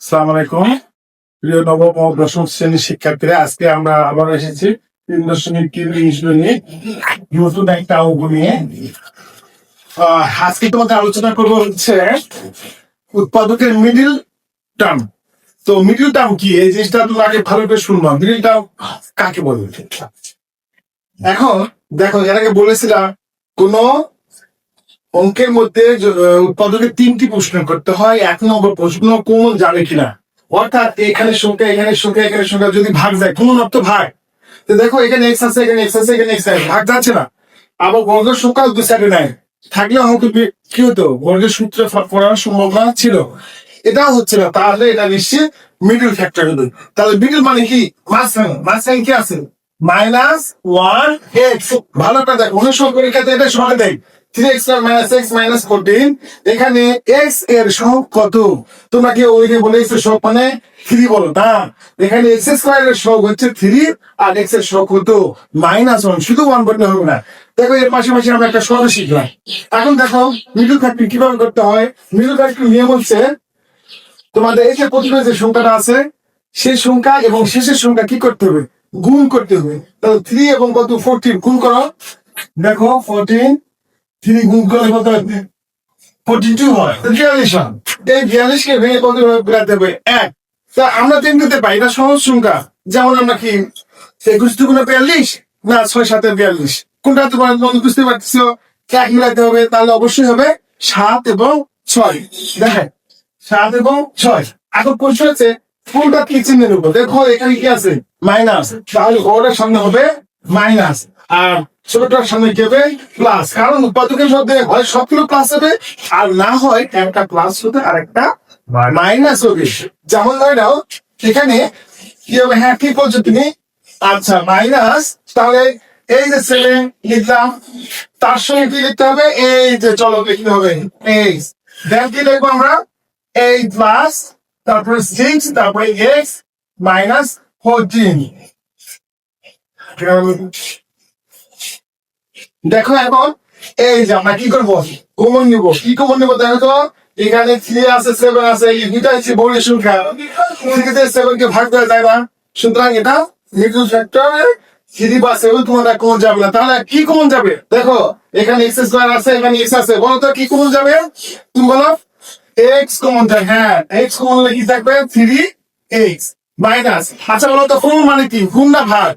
আসসালামু আলাইকুম প্রিয় নবম ও দশম শ্রেণীর শিক্ষার্থীরা, আজকে আমরা আবার এসেছি 3.3 ইংরেজি নিয়ে নতুন একটা অঙ্ক নিয়ে। আজকে তোমাদের আলোচনা করবো হচ্ছে উৎপাদকের মিডিল টার্ম। তো মিডিল টার্ম কি, এই জিনিসটা তুমি আগে ভালো করে শুনবা। মিডিল টার্ম কাকে বলে? এখন দেখো, এর আগে বলেছিলাম কোন অঙ্কের মধ্যে উৎপাদকের 3টি প্রশ্ন করতে হয়। 1 নম্বর প্রশ্ন কোন যাবে কিনা, অর্থাৎ এখানে সংখ্যা এখানে সংখ্যা এখানে সংখ্যা যদি ভাগ যায়, কোন অর্থ ভাগ। তো দেখো এখানে এক্স আছে, এখানে এক্স আছে, এখানে এক্স আছে, ভাগ যাচ্ছে না। আবার বর্গের সংখ্যা দুই সাইডে নাই, থাকলে হয়তো কি হতো, বর্গের সূত্রে পড়ার সম্ভাবনা ছিল। এটাও হচ্ছে না, তাহলে এটা নিশ্চয়ই মিডল ফ্যাক্টর হবে। তাহলে মিডল মানে কি, মাঝখানে। মাঝখানে কি আছে? -1 x। ভালো করে দেখো, অনুসরণ পরীক্ষাতে এটা সঙ্গে দেয় 3x - x - 14। এখানে x এর সহগ কত? তোমরা কি ওইকে বলে x এর সহগ মানে 3 বলো না? এখানে x² এর সহগ হচ্ছে 3 আর x এর সহগ কত? -1। শুধু 1 বলতে হবে না। দেখো এর পাশাপাশি আমরা একটা সহগ শিখলাম। এখন দেখো মিডল ফ্যাক্টর কিভাবে করতে হয়। মিডল ফ্যাক্টর নিয়ম হচ্ছে, তোমাদের এই যে প্রথমে যে সংখ্যাটা আছে সেই সংখ্যা এবং শেষের সংখ্যা কি করতে হবে? গুণ করতে হবে। তাহলে 3 এবং কত 14 গুণ করো। দেখো 14 3 গুণ করলে কত হবে? 42 হয়। 42 হয়। এই 42 কে ভেঙে কত ভাবে বেরাতে হবে? 1। তা আমরা 3 দিতে পাই, এটা সহজ সংখ্যা। যেমন আমরা কি 21 দুগুণে 42 না 6 7 42, কোনটা তোমার মনে বুঝতে পারতেছো? এক মিলাতে হবে, তাহলে অবশ্যই হবে 7 এবং 6। দেখেন 7 এবং 6। এখন প্রশ্ন হচ্ছে কোনটা কি চিহ্নের উপর। দেখো এখানে কি আছে? মাইনাস, তাহলে ওটার সামনে হবে মাইনাস, আর ছোটটার সামনে কি হবে? প্লাস। কারণ উৎপাদকের মধ্যে হয় সবগুলো প্লাস হবে, আর না হয় একটা প্লাস হবে আর একটা মাইনাস হবে। যেমন ধরে নাও এখানে কি হবে? হ্যাঁ ঠিক বলছো তুমি। আচ্ছা মাইনাস, তাহলে এই যে ছেলে লিখলাম, তার সঙ্গে কি লিখতে হবে? এই যে চলো লিখতে হবে এই, দেন কি লিখবো আমরা? 8 প্লাস, তারপরে 6, তারপরে x -14। দেখো এখন এই যে আমরা কি করবো? কমন নিব। কি কমন নিব? দেখো তো এখানে 3 আছে, 7 আছে, এই দুইটা হচ্ছে বড় সংখ্যা। 3 তে 7 কে ভাগ দেওয়া যায় না, সুতরাং এটা মিডল ফ্যাক্টর 3 বা 7 তোমার কমন যাবে না। তাহলে কি কমন যাবে? দেখো এখানে x² আছে, এখানে x আছে, বলো তো কি কমন যাবে? তুমি বলো। x কমন যায়। হ্যাঁ x কমন হলে কি থাকবে? 3x minus. আচ্ছা বলো তো কমন মানে কি, গুণ না ভাগ?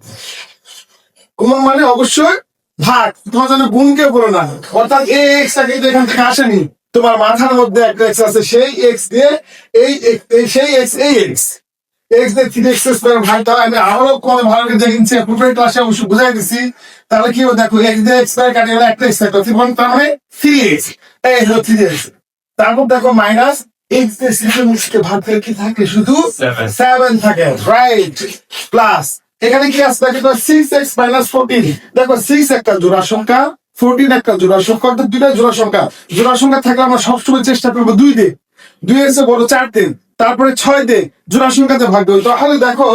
কমন মানে অবশ্যই ভাগ। তোমার জন্য গুণ কেউ বলো না। অর্থাৎ এই এক্স টা কিন্তু এখান থেকে আসেনি, তোমার মাথার মধ্যে একটা এক্স আছে, সেই এক্স দিয়ে সেই এক্স, এই এক্স এক্স দিয়ে 3x² ভাগ। তাহলে আমি আরো কমে ভালো করে দেখিয়েছি, পূর্বের ক্লাসে অবশ্যই বুঝাই দিছি। তাহলে কি হবে? দেখো এক্স দিয়ে এক্স কাটিয়ে গেলে একটা এক্স থাকতো, তার মানে 3x। এই হলো 3x। তারপর দেখো মাইনাস এক্স দিয়ে সিস্টেমকে ভাগ করে কি থাকে? শুধু 7 থাকে, রাইট। প্লাস এখানে কি আছে? দেখো 6x - 14। দেখো 6 একটা জোড়া সংখ্যা, 14 একটা জোড়া সংখ্যা, অর্থাৎ দুইটা জোড়া সংখ্যা। জোড়া সংখ্যা থাকলে আমরা সবসময় চেষ্টা করবো 2 দিয়ে, 2 এর চেয়ে বড় 4 দিন, তারপরে 6 দিয়ে জোড়া সংখ্যাতে ভাগ দেবো। তাহলে দেখো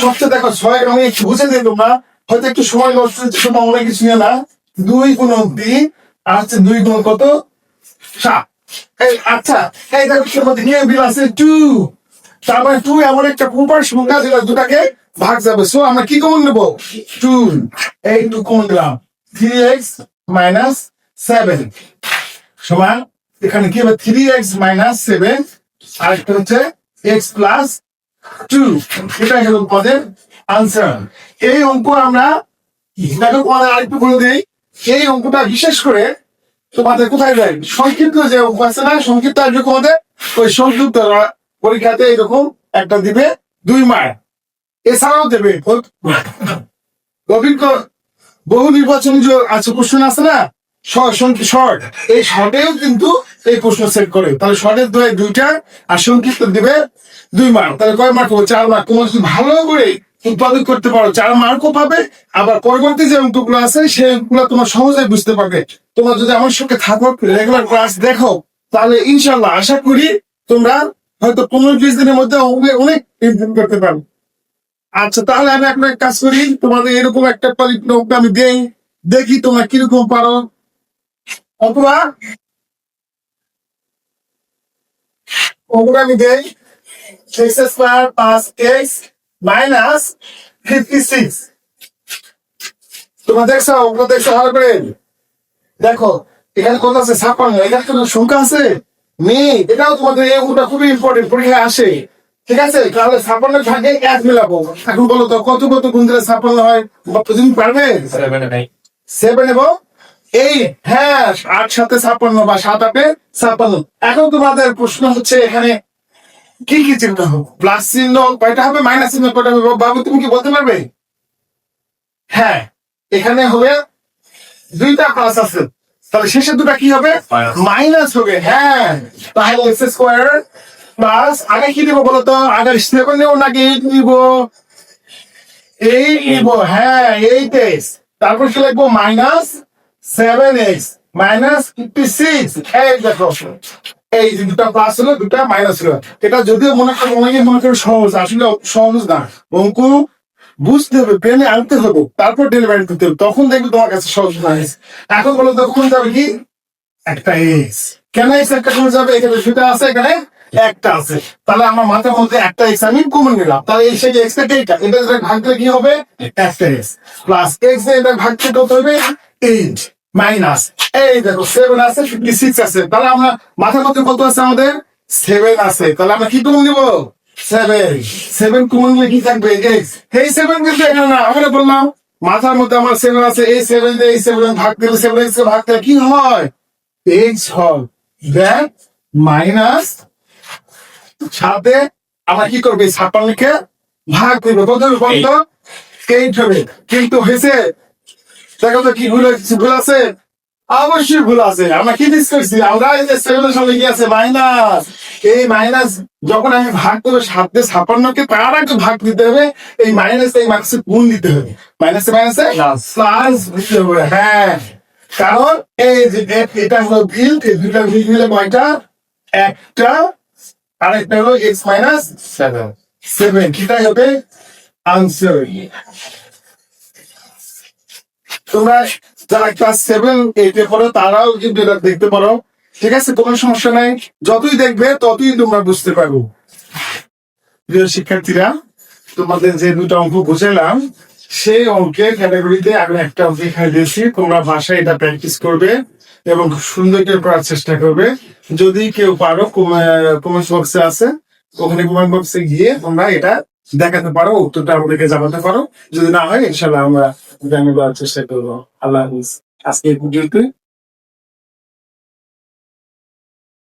সবচেয়ে দেখো 6 আমি একটু বুঝে দিই, তোমরা হয়তো একটু সময় নষ্ট হচ্ছে, তোমরা অনেক কিছু নিয়ে না। 2 গুণ 2 আর হচ্ছে 2 গুণ কত? 7। এই আচ্ছা, এই দেখো এর মধ্যে নিয়ে বিল আছে 2। তারপরে 2 এমন একটা প্রপার সংখ্যা যেটা দুটাকে ভাগ যাবে। সো আমরা কি কমন নেব? 2। এই 2 কমন দিলাম। 3x - 7 সমান, এখানে কি হবে? 3x - 7 আর একটা হচ্ছে x + 2। এটা হলো পদের আনসার। এই অঙ্ক আমরা দেখো পরে আরেকটু বলে দিই। এই অঙ্কটা বিশেষ করে তোমাদের কোথায় যায়? সংক্ষিপ্ত যে অঙ্ক আছে না, সংক্ষিপ্ত আসবে তোমাদের ওই সংক্ষিপ্ত পরীক্ষাতে এরকম একটা দিবে 2 মার্ক। এছাড়াও দেবে অভিজ্ঞ বহু নির্বাচনী যে আছে প্রশ্ন আছে না, শর্ট, এই শর্টেও কিন্তু এই প্রশ্ন সেট করে। তাহলে শর্টের দুইটা আর সংক্ষিপ্ত দিবে 2 মার্ক। তাহলে কয় মার্ক হবে? 4 মার্ক। তোমরা যদি ভালো করে উৎপাদন করতে পারো 4 মার্কও পাবে। আবার পরবর্তী যে অঙ্কগুলো আছে সেই অঙ্কগুলো তোমার সহজেই বুঝতে পারবে। তোমরা যদি আমার সঙ্গে থাকো, রেগুলার ক্লাস দেখো, তাহলে ইনশাল্লাহ আশা করি তোমরা হয়তো 15-20 দিনের মধ্যে অনেক ইমপ্রুভ করতে পারবে। আচ্ছা তাহলে আমি আপনার কাজ করি, তোমাদের এরকম একটা অঙ্ক আমি দেই, দেখি তোমরা কিরকম পারো। অথবা অঙ্কটা আমি দেই, x square plus x minus 56। তোমরা দেখছো ওগুলো দেখছো ভালো করে দেখো এখানে কত আছে 56, এখানে কোনো সংখ্যা আছে নেই। এটাও তোমাদের এই অঙ্কটা খুবই ইম্পর্টেন্ট, পরীক্ষায় আসে। ঠিক আছে, তাহলে 56 ভাগে 1 মিলাবো। এখন বলো তো কত কত গুণ দিলে 56 হয়? তুমি পারবে? 7 এবং 8। হ্যাঁ, 8 সাথে 56 বা 7 8 56। এখন তোমাদের প্রশ্ন হচ্ছে এখানে কি কি চিহ্ন হবে? প্লাস চিহ্ন কয়টা হবে, মাইনাস চিহ্ন কয়টা হবে? বাবু তুমি কি বলতে পারবে? হ্যাঁ, এখানে হবে দুইটা প্লাস আছে, তাহলে শেষের দুটা কি হবে? মাইনাস হবে। হ্যাঁ, তাহলে এক্স স্কোয়ার প্লাস আগে কি দিব বলতো? আগে 7 নেব নাকি 8 নিব? 8 নিব। হ্যাঁ, 8x। তারপর কি লিখবো? Minus 7x minus 56। এই দেখো, এই যে দুটা প্লাস হলো দুটা মাইনাস হলো। এটা যদিও মনে করো অনেকে মনে করো সহজ, আসলে সহজ না। অঙ্ক বুঝতে হবে, ব্রেনে আনতে হবে, তারপর ডেলিভারি করতে হবে, তখন দেখবে তোমার কাছে সহজ হয়। এখন বলো তো কোন যাবে কি? একটা এক্স। কেন এক্স একটা কমে যাবে? এখানে দুটা আছে, এখানে একটা আছে, তাহলে আমার মাথার মধ্যে একটা এক্স আমি কমন নিলাম। তাহলে এই সেই এক্স টা এইটা, এটা যদি ভাগ দিলে কি হবে? একটা এক্স প্লাস এক্স এটা ভাগ দিলে কত হবে? 8 মাইনাস এই দেখো 7 আছে 56 আছে, তাহলে আমরা মাথার মধ্যে কত আছে? আমাদের 7 আছে, তাহলে আমরা কি কমন নিব? 7 কমন নিলে কি থাকবে? এক্স। এই 7 কিন্তু এখানে না, আমরা বললাম মাথার মধ্যে আমার 7 আছে, এই 7 দিয়ে এই 7 ভাগ দিলে 7 এক্স ভাগ দিলে কি হয়? এক্স হয়। দ্যাট মাইনাস সাথে আমরা কি করবে? 56 কে ভাগ করবো, কত হবে বলতো? 8 হবে। কিন্তু হয়েছে দেখো তো কি ভুল হয়েছে? ভুল আছে? অবশ্যই ভুল আছে। আমরা কি মিস করছি? আমরা এই যে 7 এর সঙ্গে কি আছে? মাইনাস। এই মাইনাস যখন আমি ভাগ করবো 7 দিয়ে 56 কে, তার আগে ভাগ দিতে হবে এই মাইনাস, এই মাইনাসে গুণ দিতে হবে, মাইনাসে মাইনাসে প্লাস দিতে হবে। হ্যাঁ, কারণ এই যে এটা হলো বিল, এই দুটা বিল মিলে কয়টা? একটা, আরেকটা হলো এক্স মাইনাস 7। এটাই হবে আনসার। তোমরা যারা ক্লাস 7 8 এ পড়ো তারাও কিন্তু এটা দেখতে পারো। ঠিক আছে, কোনো সমস্যা নাই, যতই দেখবে ততই তোমরা বুঝতে পারবো। প্রিয় শিক্ষার্থীরা, তোমাদের যে দুটো অঙ্ক বুঝালাম, সেই অঙ্কের ক্যাটাগরিতে আমি একটা অঙ্ক এখানে দিয়েছি। তোমরা ভাষায় এটা প্র্যাকটিস করবে এবং খুব সুন্দর করে করার চেষ্টা করবে। যদি কেউ পারো, কমেন্ট বক্সে আছে, ওখানে কমেন্ট বক্সে গিয়ে তোমরা এটা দেখাতে পারো, উত্তরটা আমাদেরকে জানাতে পারো। যদি না হয় ইনশাল্লাহ আমরা জানিয়ে দেওয়ার চেষ্টা করবো। আল্লাহ হাফিজ। আজকে এই পর্যন্তই।